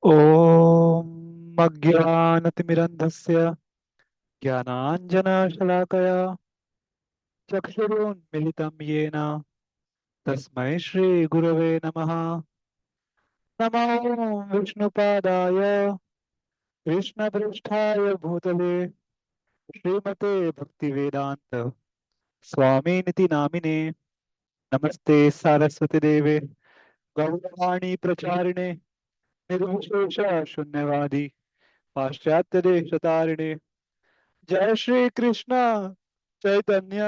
ॐ अज्ञानतिमिरन्धस्य ज्ञानाञ्जनशलाकया चक्षुरुन्मिलितं येन तस्मै श्रीगुरवे नमः। नमो विष्णुपादाय कृष्णपृष्ठाय भूतले श्रीमते भक्तिवेदान्त स्वामिनिति नामिने। नमस्ते सारस्वती देवे गौरवाणी प्रचारिणे निर्विशेष शून्यवादी पाश्चात्य देशतारिणे। जय श्री कृष्ण चैतन्य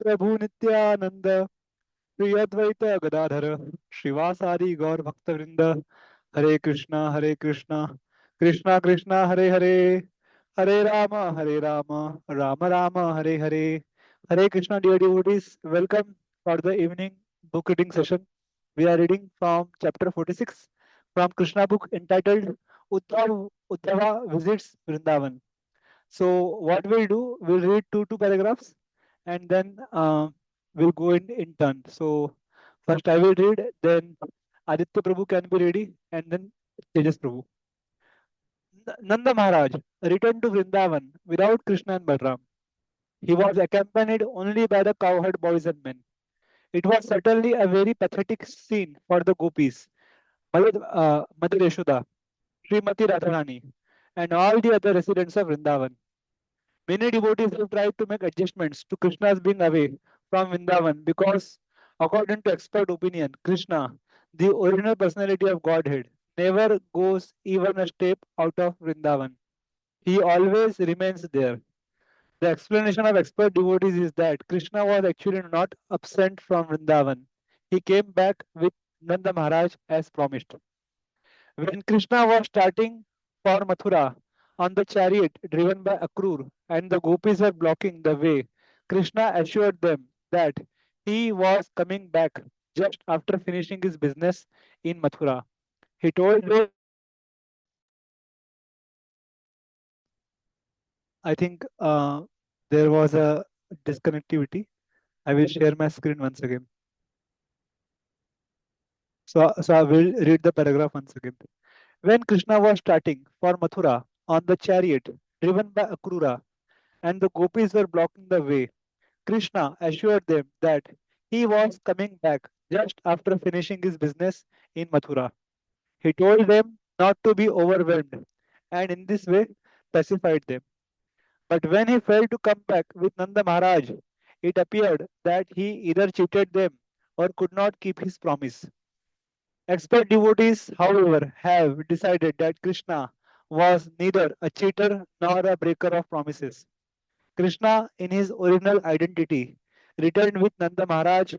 प्रभु नित्यानंद श्री अद्वैत गदाधर श्रीवासादि गौर भक्त वृंद। हरे कृष्णा कृष्णा कृष्णा हरे हरे, हरे Ram Ram Ram Hare Hare. Hare Krishna, dear devotees, welcome for the evening book reading session. We are reading from chapter 46 from Krishna book entitled Uddhava visits Vrindavan. So what we'll do, we'll read two paragraphs and then we'll go in turn. So first I will read, then Aditya Prabhu can be ready, and then Tejas Prabhu. Nanda Maharaj returned to Vrindavan without Krishna and Balram. He was accompanied only by the cowherd boys and men. It was certainly a very pathetic scene for the gopis, Mother Yaśodā, Srimati Radharani, and all the other residents of Vrindavan. Many devotees have tried to make adjustments to Krishna's being away from Vrindavan because, according to expert opinion, Krishna, the original personality of Godhead, never goes even a step out of Vrindavan. He always remains there. The explanation of expert devotees is that Krishna was actually not absent from Vrindavan. He came back with Nanda Maharaj as promised. When Krishna was starting for Mathura on the chariot driven by Akrur and the gopis were blocking the way, Krishna assured them that he was coming back just after finishing his business in Mathura. He told them, I think there was a disconnectivity. I will share my screen once again. So I will read the paragraph once again. When Krishna was starting for Mathura on the chariot driven by Akrura and the gopis were blocking the way, Krishna assured them that he was coming back just after finishing his business in Mathura. He told them not to be overwhelmed and in this way pacified them. But when he failed to come back with Nanda Maharaj, it appeared that he either cheated them or could not keep his promise. Expert devotees, however, have decided that Krishna was neither a cheater nor a breaker of promises. Krishna, in his original identity, returned with Nanda Maharaj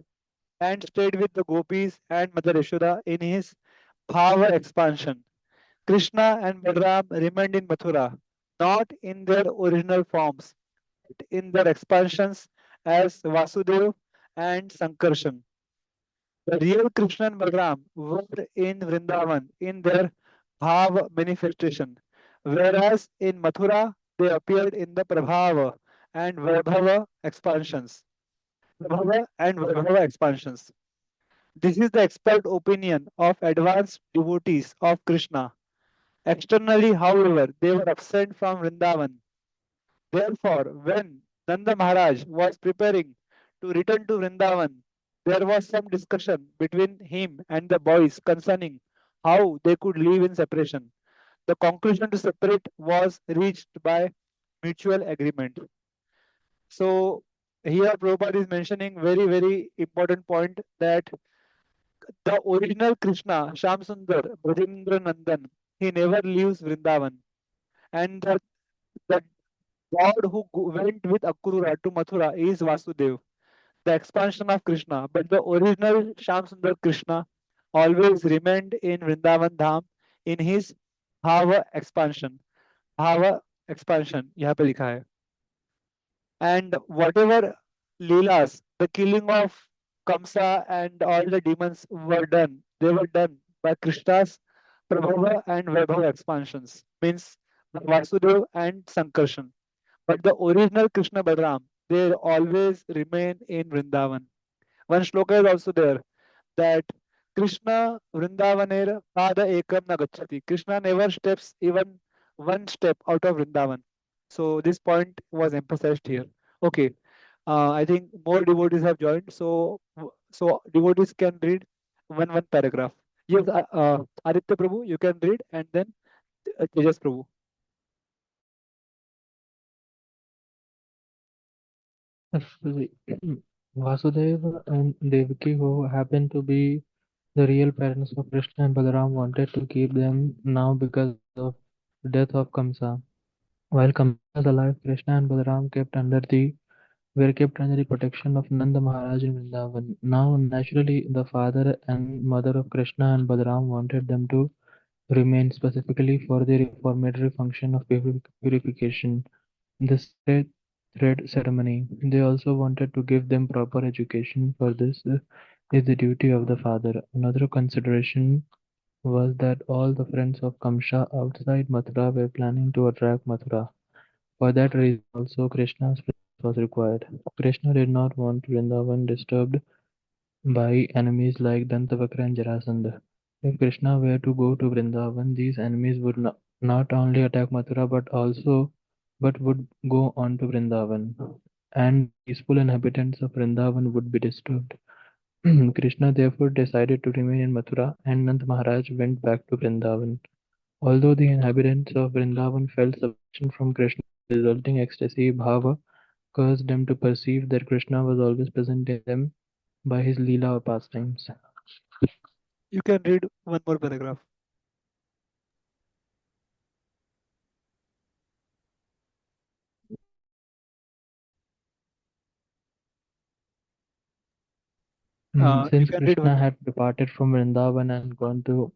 and stayed with the gopis and Mother Yaśodā in his Bhava expansion. Krishna and Balram remained in Mathura, not in their original forms, but in their expansions as Vasudev and Sankarshan. The real Krishna and Balram were in Vrindavan in their Bhav manifestation, whereas in Mathura they appeared in the Prabhava and Vaibhava expansions. Prabhava and Vaibhava expansions. This is the expert opinion of advanced devotees of Krishna. Externally, however, they were absent from Vrindavan. Therefore, when Nanda Maharaj was preparing to return to Vrindavan, there was some discussion between him and the boys concerning how they could live in separation. The conclusion to separate was reached by mutual agreement. So here Prabhupada is mentioning very important point that the original Krishna, Sham Sundar, Brajendra Nandan, he never leaves Vrindavan. And the God who went with Akrura to Mathura is Vasudev, the expansion of Krishna. But the original Sham Sundar Krishna always remained in Vrindavan Dham in his Bhava expansion. Bhava expansion, यहाँ पे लिखा है. And whatever Leelas, the killing of Kamsa and all the demons were done, they were done by Krishna's Prabhava and Vaibhava expansions, means Vasudev and Sankarshan. But the original Krishna Balram, they always remain in Vrindavan. One shloka is also there that Krishna Vrindavaner Pada Ekam na Gacchati. Krishna never steps even one step out of Vrindavan. So this point was emphasized here. Okay, I think more devotees have joined. So devotees can read one paragraph. Yes, Aditya Prabhu, you can read, and then Tejas Prabhu. Actually, Vasudeva and Devaki, who happen to be the real parents of Krishna and Balaram, wanted to keep them now because of the death of Kamsa. While Kamsa was alive, Krishna and Balaram were kept under the protection of Nanda Mahārāja in Vrindavan. Now, naturally, the father and mother of Krishna and Balaram wanted them to remain specifically for the reformatory function of purification, the sacred thread ceremony. They also wanted to give them proper education. For this is the duty of the father. Another consideration was that all the friends of Kamsa outside Mathura were planning to attack Mathura. For that reason also Krishna's presence was required. Krishna did not want Vrindavan disturbed by enemies like Dantavakra and Jarasandha. If Krishna were to go to Vrindavan, these enemies would not only attack Mathura but would go on to Vrindavan, and the peaceful inhabitants of Vrindavan would be disturbed. Krishna therefore decided to remain in Mathura, and Nand Maharaj went back to Vrindavan. Although the inhabitants of Vrindavan felt separation from Krishna, the resulting ecstasy bhava caused them to perceive that Krishna was always present in them by his Leela or pastimes. You can read one more paragraph. You Since can read one Krishna more. had departed from Vrindavan and gone to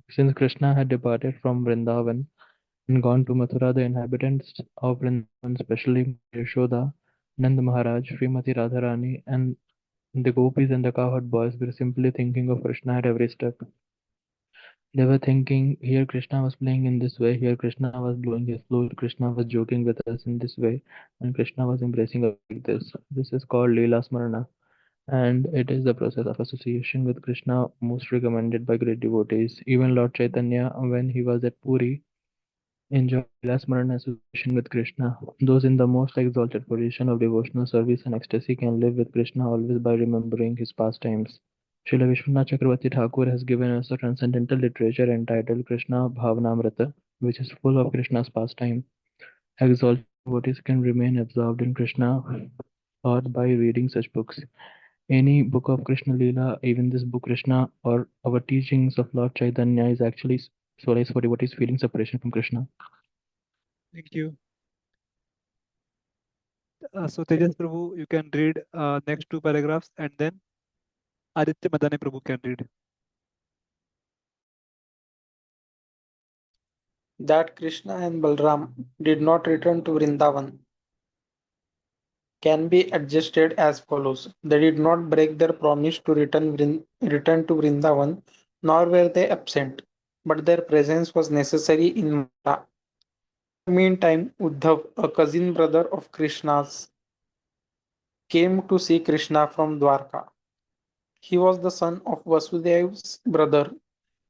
since Krishna had departed from Vrindavan and gone to Mathura, the inhabitants of Vrindavan, especially Mother Yaśodā, Nanda Maharaj, Srimati Radharani, and the gopis and the cowherd boys were simply thinking of Krishna at every step. They were thinking, here Krishna was playing in this way, here Krishna was blowing his flute, Krishna was joking with us in this way, and Krishna was embracing us like this. This is called Leela Smarana, and it is the process of association with Krishna most recommended by great devotees. Even Lord Chaitanya, when he was at Puri, enjoyed Leela Smarana association with Krishna. Those in the most exalted position of devotional service and ecstasy can live with Krishna always by remembering his pastimes. Srila Vishwanath Chakravarti Thakur has given us a transcendental literature entitled Krishna Bhavanamrita, which is full of Krishna's pastime. Exalted devotees can remain absorbed in Krishna or by reading such books. Any book of Krishna Leela, even this book Krishna or our teachings of Lord Chaitanya is actually solace for devotees feeling separation from Krishna. Thank you. So Tejas Prabhu, you can read next two paragraphs, and then Aditya Madani Prabhu can read. That Krishna and Balram did not return to Vrindavan can be adjusted as follows. They did not break their promise to return to Vrindavan, nor were they absent, but their presence was necessary in Mathura. In the meantime, Uddhav, a cousin brother of Krishna's, came to see Krishna from Dwarka. He was the son of Vasudev's brother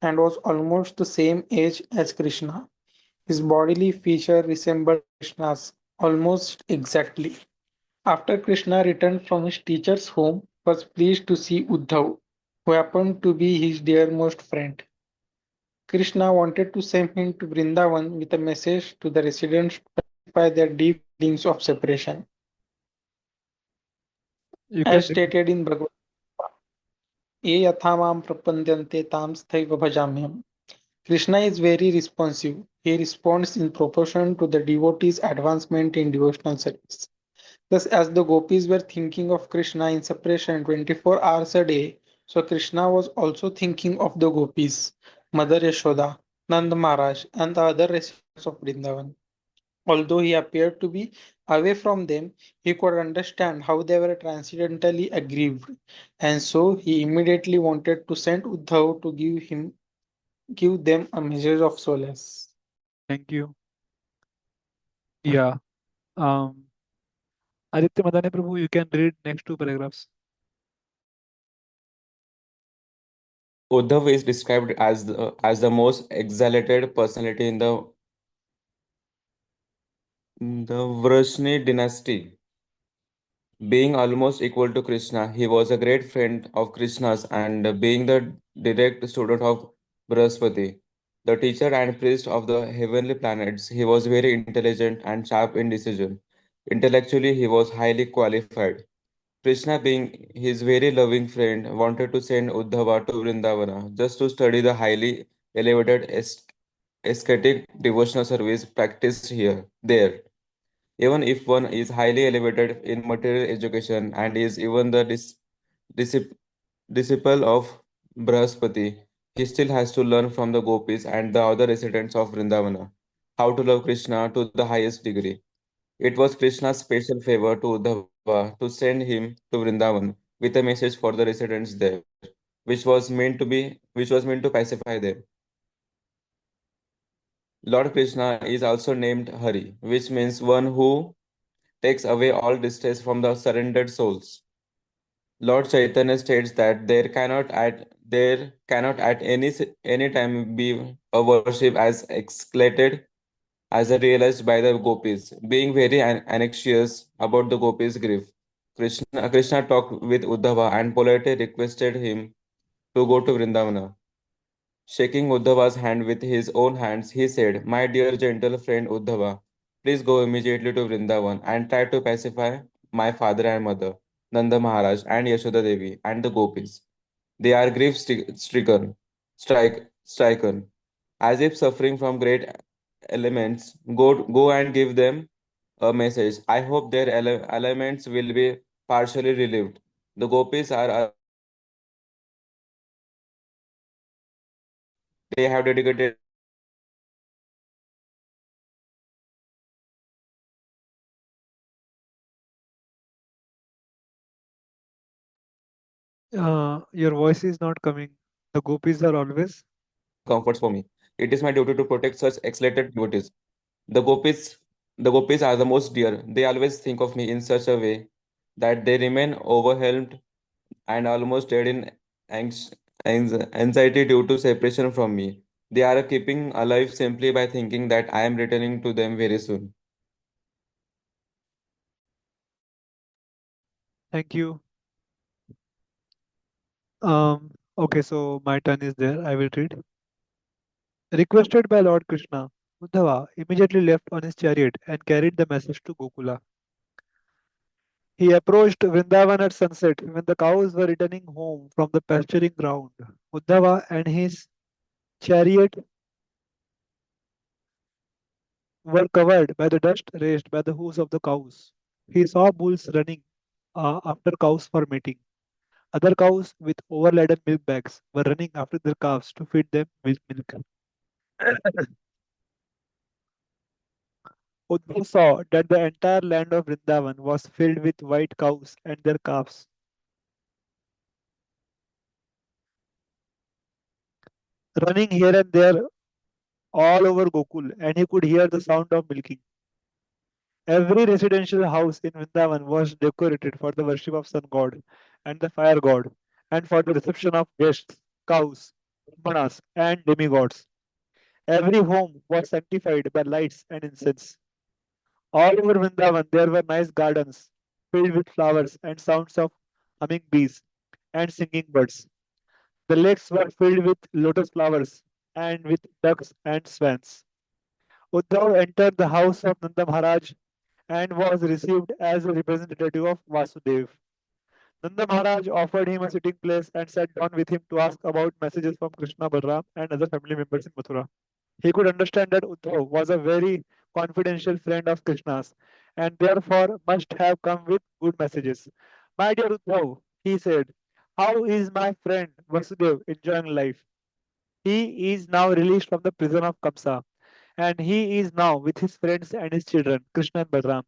and was almost the same age as Krishna. His bodily feature resembled Krishna's almost exactly. After Krishna returned from his teacher's home, he was pleased to see Uddhav, who happened to be his dearmost friend. Krishna wanted to send him to Vrindavan with a message to the residents to pacify their deep feelings of separation. You can As read. stated in Bhagavad Gita, "Ye yatha mam prapadyante tam sthaiva bhajamyam." Krishna is very responsive. He responds in proportion to the devotee's advancement in devotional service. Thus, as the gopis were thinking of Krishna in separation 24 hours a day, so Krishna was also thinking of the gopis, Mother Yaśodā, Nanda Maharaj, and the other residents of Vrindavan. Although he appeared to be away from them, he could understand how they were transcendentally aggrieved, and so he immediately wanted to send Uddhav to give them a message of solace. Thank you. Yeah. Um, Aditya Madani Prabhu, you can read next two paragraphs. Uddhava is described as the most exalted personality in the Vrishni dynasty. Being almost equal to Krishna, he was a great friend of Krishna's and being the direct student of Brihaspati, the teacher and priest of the heavenly planets, he was very intelligent and sharp in decision. Intellectually, he was highly qualified. Krishna, being his very loving friend, wanted to send Uddhava to Vrindavana just to study the highly elevated ascetic devotional service practiced there. Even if one is highly elevated in material education and is even the discip- disciple of Brahaspati, he still has to learn from the gopis and the other residents of Vrindavana how to love Krishna to the highest degree. It was Krishna's special favor to Uddhava to send him to Vrindavan with a message for the residents there, which was meant to pacify them. Lord Krishna is also named Hari, which means one who takes away all distress from the surrendered souls. Lord Chaitanya states that there cannot at any time be a worship as escalated as realized by the gopis. Being very anxious about the gopis' grief, Krishna talked with Uddhava and politely requested him to go to Vrindavana. Shaking Uddhava's hand with his own hands, he said, "My dear gentle friend Uddhava, please go immediately to Vrindavan and try to pacify my father and mother, Nanda Maharaj and Yashoda Devi and the gopis. They are stricken, as if suffering from great elements. Go and give them a message. I hope their elements will be partially relieved. The gopis are already suffering from great elements. They have dedicated their lives to Krishna. They are suffering from great Your voice is not coming. The gopis are always. comforts for me. It is my duty to protect such exalted devotees. The gopis, the gopis are the most dear. They always think of me in such a way that they remain overwhelmed and almost dead in anx- anxiety due to separation from me. They are keeping alive simply by thinking that I am returning to them very soon. Thank you. Okay, so my turn is there. I will read. Requested by Lord Krishna, Uddhava immediately left on his chariot and carried the message to Gokula. He approached Vrindavan at sunset when the cows were returning home from the pasturing ground. Uddhava and his chariot were covered by the dust raised by the hooves of the cows. He saw bulls running after cows for mating. Other cows with overladen milk bags were running after their calves to feed them with milk. Uddhav saw that the entire land of Vrindavan was filled with white cows and their calves, running here and there all over Gokul, and he could hear the sound of milking. Every residential house in Vrindavan was decorated for the worship of sun god and the fire god, and for the reception of guests, cows, brahmanas, and demigods. Every home was sanctified by lights and incense. All over Vrindavan there were nice gardens filled with flowers and sounds of humming bees and singing birds. The lakes were filled with lotus flowers and with ducks and swans. Uddhav entered the house of Nanda Maharaj and was received as a representative of Vasudev. Nanda Maharaj offered him a sitting place and sat down with him to ask about messages from Krishna, Balram, and other family members in Mathura. He could understand that Uddhav was a very confidential friend of Krishna's and therefore must have come with good messages. My dear Uddhav, he said, how is my friend Vasudev enjoying life? He is now released from the prison of Kamsa and he is now with his friends and his children, Krishna and Balram.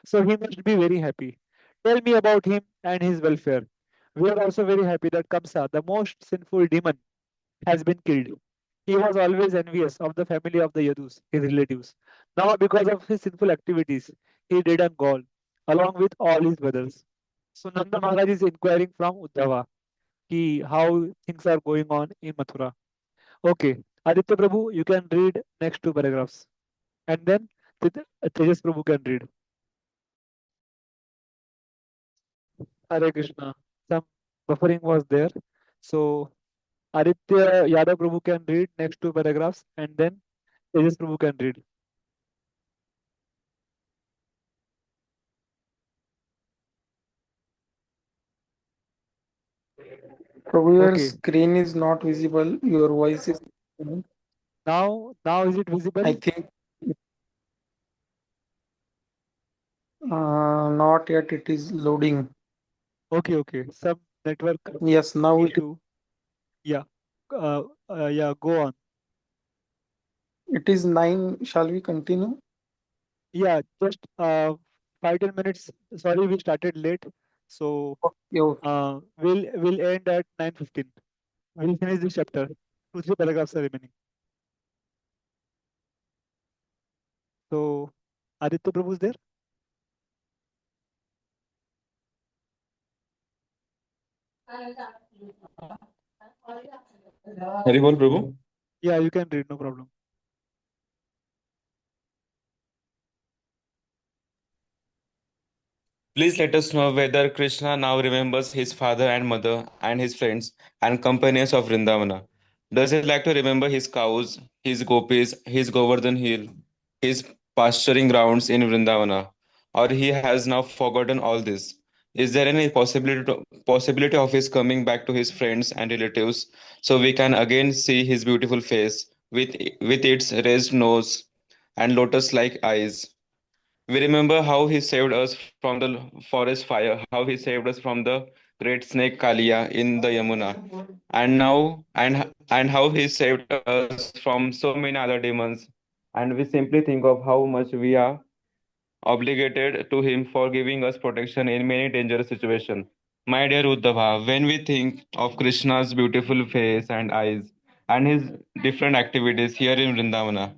So he must be very happy. Tell me about him and his welfare. We are also very happy that Kamsa, the most sinful demon, has been killed. He was always envious of the family of the Yadus, his relatives. Now, because of his sinful activities, he died on Gaul, along with all his brothers. So Nanda Maharaj is inquiring from Uddhava. how things are going on in Mathura. Okay, Aditya Prabhu, you can read next two paragraphs, and then Tejas Prabhu can read. Hare Krishna. Some buffering was there, so Aditya Yadav Prabhu can read next two paragraphs, and then Tejas Prabhu can read. Prabhu, your Okay, screen is not visible. Your voice is. now is it I visible? think not yet. It is loading. Okay. Some network Yes, now it is. issue. Yeah. Yeah. Go on. It is 9. Shall we continue? Yeah. Just 5-10 minutes. Sorry, we started late, so Okay, okay. we'll end at 9:15. We'll finish this chapter. 2-3 paragraphs are remaining. So Aditya Prabhu is there? Haribol Prabhu. Yeah, you can read. No problem. Please let us know whether Krishna now remembers his father and mother and his friends and companions of Vrindavana. Does he like to remember his cows, his gopis, his Govardhan hill, his pasturing grounds in Vrindavana? Or he has now forgotten all this? Is there any possibility of his coming back to his friends and relatives so we can again see his beautiful face with its raised nose and lotus-like eyes? We remember how he saved us from the forest fire, how he saved us from the great snake Kalia in the Yamuna, and how he saved us from so many other demons. And we simply think of how much we are obligated to him for giving us protection in many dangerous situations. My dear Uddhava, when we think of Krishna's beautiful face and eyes and his different activities here in Vrindavana,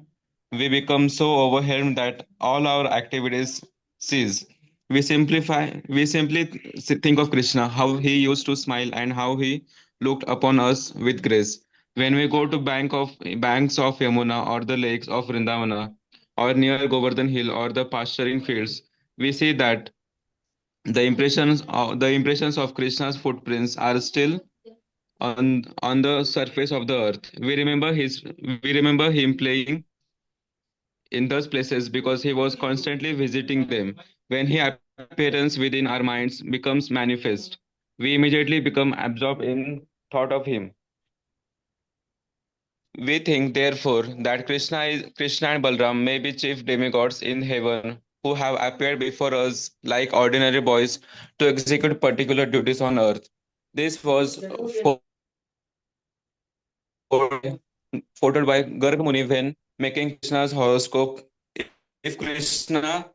we become so overwhelmed that all our activities cease. We simply think of Krishna, how he used to smile and how he looked upon us with grace. When we go to banks of Yamuna or the lakes of Vrindavana, or near Govardhan Hill or the pasturing fields, we see that the impressions of Krishna's footprints are still on the surface of the earth. We remember him playing in those places because he was constantly visiting them. When his appearance within our minds becomes manifest, we immediately become absorbed in thought of him. We think, therefore, that Krishna and Balram may be chief demigods in heaven who have appeared before us like ordinary boys to execute particular duties on earth. This was foretold by Garg Muni when making Krishna's horoscope. If Krishna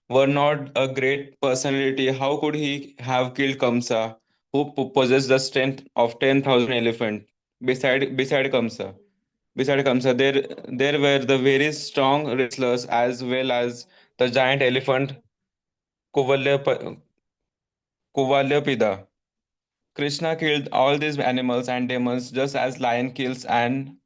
were not a great personality, how could he have killed Kamsa, who possessed the strength of 10,000 elephants? Beside Kamsa. Beside Kamsa, there were the very strong wrestlers as well as the giant elephant Kuvalyapa- Kuvalyapida. Krishna killed all these animals and demons just as lion kills an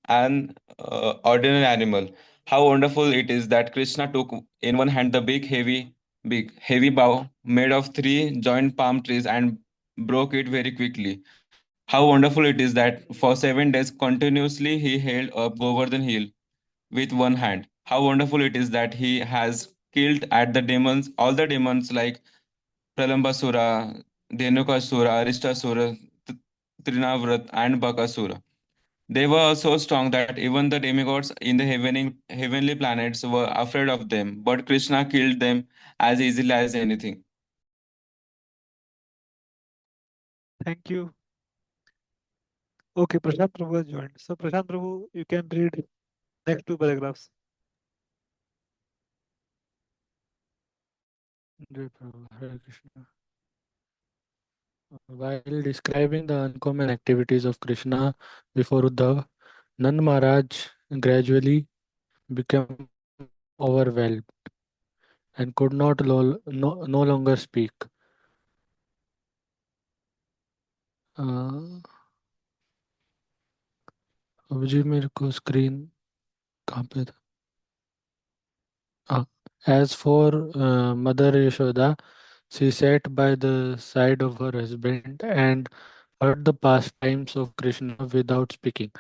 ordinary animal. How wonderful it is that Krishna took in one hand the big heavy bow made of three joint palm trees and broke it very quickly. How wonderful it is that for 7 days continuously he held up Govardhan Hill with one hand. How wonderful it is that he has killed at the demons, all the demons like Pralambasura, Dhenukasura, Aristasura, Trinavrat, and Bakasura. They were so strong that even the demigods in the heavenly planets were afraid of them, but Krishna killed them as easily as anything. Thank you. Okay, Prashant Prabhu has joined. So Prashant Prabhu, you can read next two paragraphs. Jai Prabhu, Hare Krishna. While describing the uncommon activities of Krishna before Uddhava, Nanda Maharaj gradually became overwhelmed and could no longer speak. अब जी मेरे को screen कहाँ पे था? As for Mother Yasoda, she sat by the side of her husband and heard the pastimes of Krishna without speaking.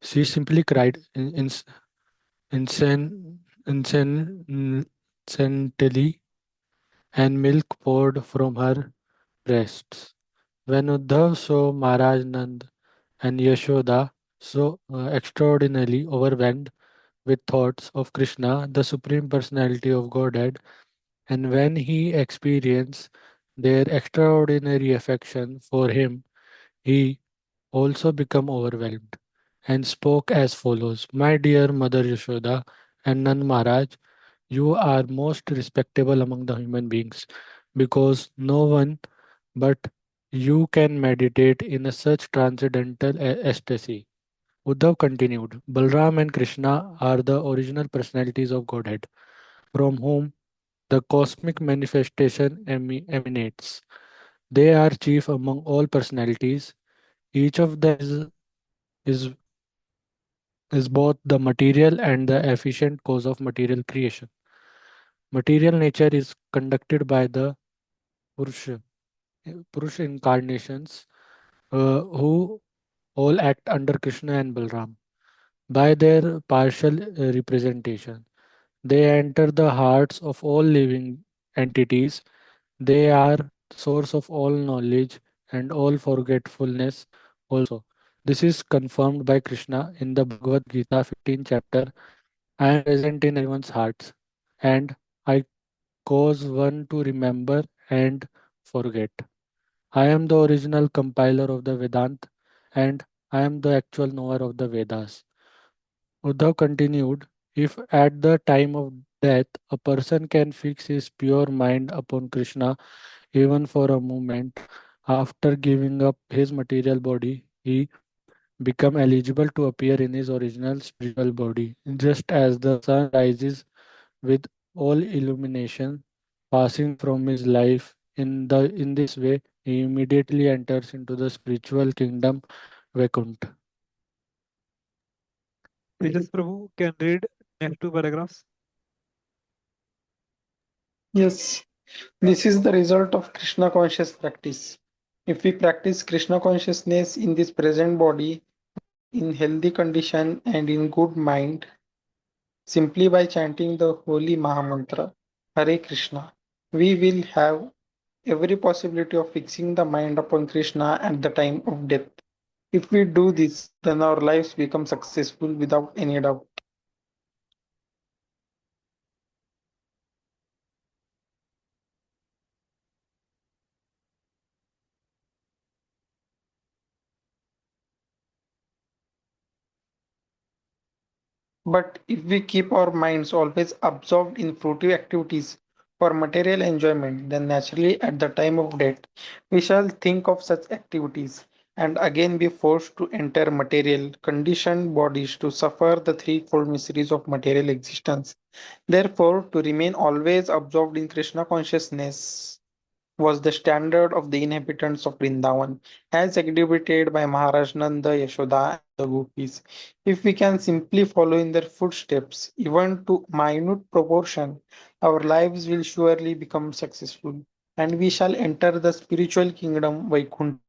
She simply cried incessantly, and milk poured from her breasts. When Uddhava saw Mahārāja Nanda and Yasoda so extraordinarily overwhelmed with thoughts of Krishna, the Supreme Personality of Godhead, and when he experienced their extraordinary affection for him, he also became overwhelmed and spoke as follows: My dear Mother Yasoda and Nand Maharaj, you are most respectable among the human beings because no one but you can meditate in a such transcendental ecstasy. Uddhav continued, Balram and Krishna are the original personalities of Godhead, from whom the cosmic manifestation emanates. They are chief among all personalities. Each of them is, is both the material and the efficient cause of material creation. Material nature is conducted by the Purusha, Purusha incarnations who all act under Krishna and Balram. By their partial representation, they enter the hearts of all living entities. They are source of all knowledge and all forgetfulness also. This is confirmed by Krishna in the Bhagavad Gita 15th chapter. I am present in everyone's hearts and I cause one to remember and forget. I am the original compiler of the Vedant and I am the actual knower of the Vedas. Uddhav continued, if at the time of death a person can fix his pure mind upon Krishna even for a moment, after giving up his material body, he become eligible to appear in his original spiritual body. Just as the sun rises with all illumination passing from his life, in this way he immediately enters into the spiritual kingdom Vaikuntha. Tejas Prabhu can read next two paragraphs. Yes, this is the result of Krishna conscious practice. If we practice Krishna consciousness in this present body, in healthy condition and in good mind, simply by chanting the holy Mahamantra, Hare Krishna, we will have every possibility of fixing the mind upon Krishna at the time of death. If we do this, then our lives become successful without any doubt. But if we keep our minds always absorbed in fruitive activities for material enjoyment, then naturally at the time of death we shall think of such activities and again be forced to enter material, conditioned bodies to suffer the threefold miseries of material existence. Therefore, to remain always absorbed in Krishna consciousness was the standard of the inhabitants of Vrindavan, as exhibited by Mahārāja Nanda, Yasoda, and the gopis. If we can simply follow in their footsteps, even to minute proportion, our lives will surely become successful, and we shall enter the spiritual kingdom Vaikuntha.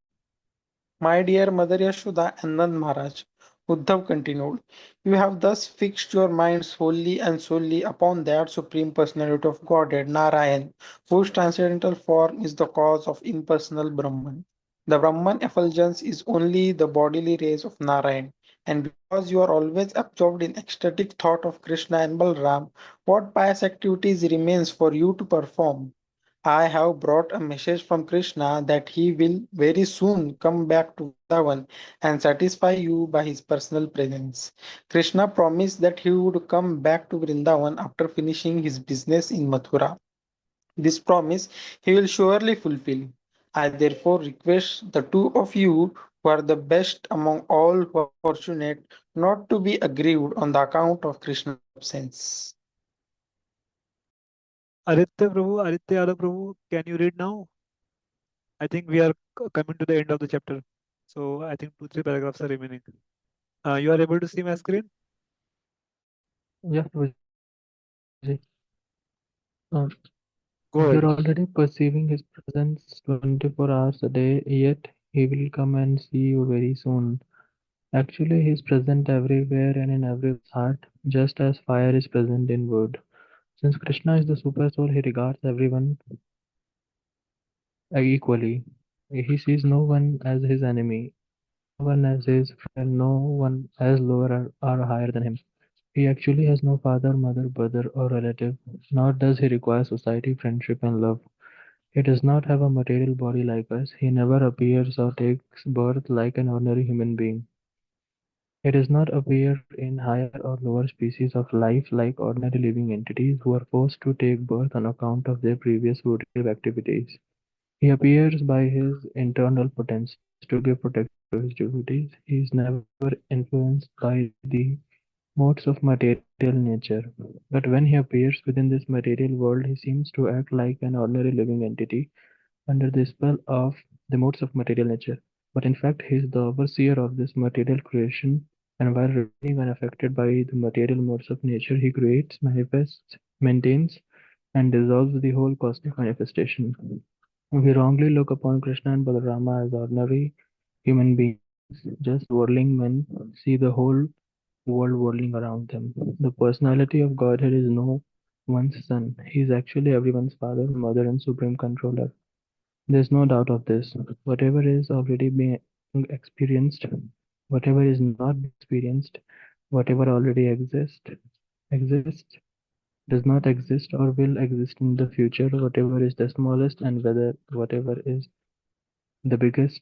My dear Mother Yasoda and Nand Maharaj, Uddhav continued, you have thus fixed your minds wholly and solely upon that Supreme Personality of Godhead, Narayan, whose transcendental form is the cause of impersonal Brahman. The Brahman effulgence is only the bodily rays of Narayan, and because you are always absorbed in ecstatic thought of Krishna and Balram, what pious activities remains for you to perform? I have brought a message from Krishna that he will very soon come back to Vrindavan and satisfy you by his personal presence. Krishna promised that he would come back to Vrindavan after finishing his business in Mathura. This promise he will surely fulfill. I therefore request the two of you who are the best among all who are fortunate not to be aggrieved on the account of Krishna's absence. Aditya Yadav Prabhu, can you read now? I think we are coming to the end of the chapter. So I think two, three paragraphs are remaining. You are able to see my screen? Yeah, um, Go you're ahead. already perceiving his presence 24 hours a day, yet he will come and see you very soon. Actually, he is present everywhere and in everyone's heart, just as fire is present in wood. Since Krishna is the super soul, he regards everyone equally. He sees no one as his enemy, no one as his friend, no one as lower or higher than him. He actually has no father, mother, brother, or relative, nor does he require society, friendship, and love. He does not have a material body like us. He never appears or takes birth like an ordinary human being. He does not appear in higher or lower species of life like ordinary living entities who are forced to take birth on account of their previous votive activities. He appears by his internal potencies to give protection to his devotees. He is never influenced by the modes of material nature. But when he appears within this material world, he seems to act like an ordinary living entity under the spell of the modes of material nature. But in fact, he is the overseer of this material creation, and while remaining unaffected by the material modes of nature, he creates, manifests, maintains, and dissolves the whole cosmic manifestation. We wrongly look upon Krishna and Balarama as ordinary human beings, just worldling men see the whole world whirling around them. The personality of Godhead is no one's son. He is actually everyone's father, mother, and supreme controller. There's no doubt of this. Whatever is already being experienced, whatever is not being experienced, whatever already exists, does not exist or will exist in the future, whatever is the smallest and whether whatever is the biggest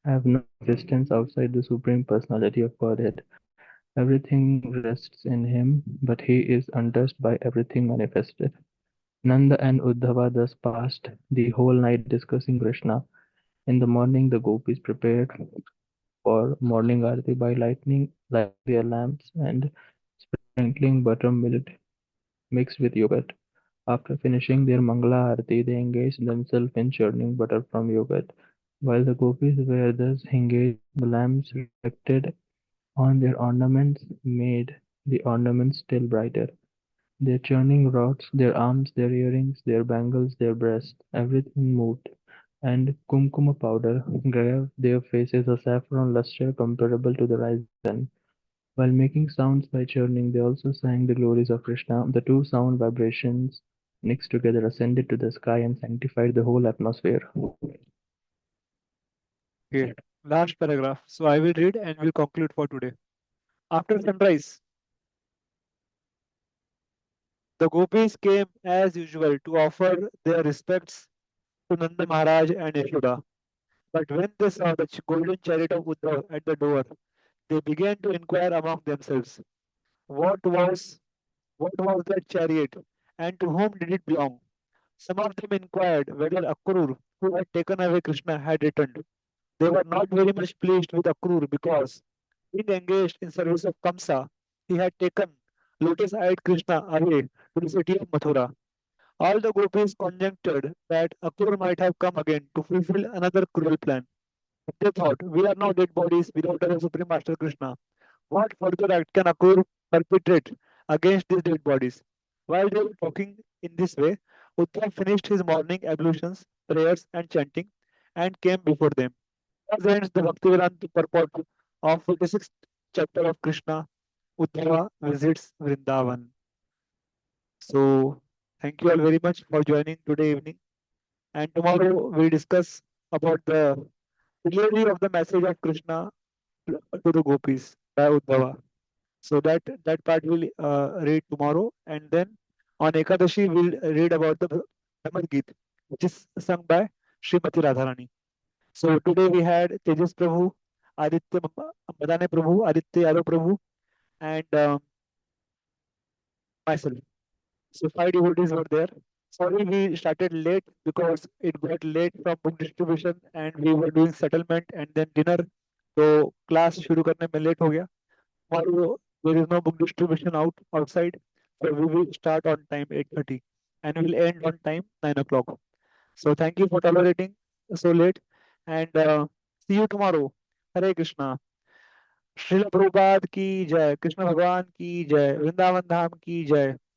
have no existence outside the Supreme Personality of Godhead. Everything rests in him, but he is untouched by everything manifested. Nanda and Uddhava thus passed the whole night discussing Krishna. In the morning, the gopis prepared for morning arati by lighting their lamps and sprinkling buttermilk mixed with yogurt. After finishing their Mangala Arati, they engaged themselves in churning butter from yogurt. While the gopis were thus engaged, the lamps reflected on their ornaments made the ornaments still brighter. Their churning rods, their arms, their earrings, their bangles, their breasts, everything moved, and kumkuma powder gave their faces a saffron luster comparable to the rising sun. While making sounds by churning, they also sang the glories of Krishna. The two sound vibrations mixed together ascended to the sky and sanctified the whole atmosphere. Okay. Last paragraph. So I will read and will conclude for today. After sunrise, the gopis came as usual to offer their respects to Nanda Mahārāja and Yaśodā. But when they saw the golden chariot of Uddhava at the door, they began to inquire among themselves, what was what was that chariot, and to whom did it belong? Some of them inquired whether Akrur, who had taken away Krishna, had returned. They were not very much pleased with Akrur because, being engaged in service of Kamsa, he had taken lotus-eyed Krishna away to the city of Mathura. All the gopis conjectured that Akrur might have come again to fulfill another cruel plan. They thought, we are now dead bodies without our Supreme Master Krishna. What further act can Akrur perpetrate against these dead bodies? While they were talking in this way, Uddhava finished his morning ablutions, prayers, and chanting and came before them. Thus ends the Bhaktivedanta purport of 46th chapter of Krishna. Uddhava visits Vrindavan. So, thank you all very much for joining today evening. And tomorrow we'll discuss about the delivery of the message of Krishna to the gopis by Uddhava. So that part we'll read tomorrow, and then on Ekadashi we'll read about the Bhagavad Gita, which is sung by Srimati Radharani. So today we had Tejas Prabhu, Aditya Madane Prabhu, Aditya Yadav Prabhu, and myself. So five devotees were there. Sorry, we started late because it got late from book distribution and we were doing settlement and then dinner. तो class शुरू करने में late हो गया. Tomorrow there is no book distribution outside, so we will start on time 8:30 and we will end on time 9 o'clock. So thank you for tolerating so late and see you tomorrow. Hare Krishna. Srila Prabhupada की जय, कृष्ण भगवान की जय, वृंदावन धाम की जय।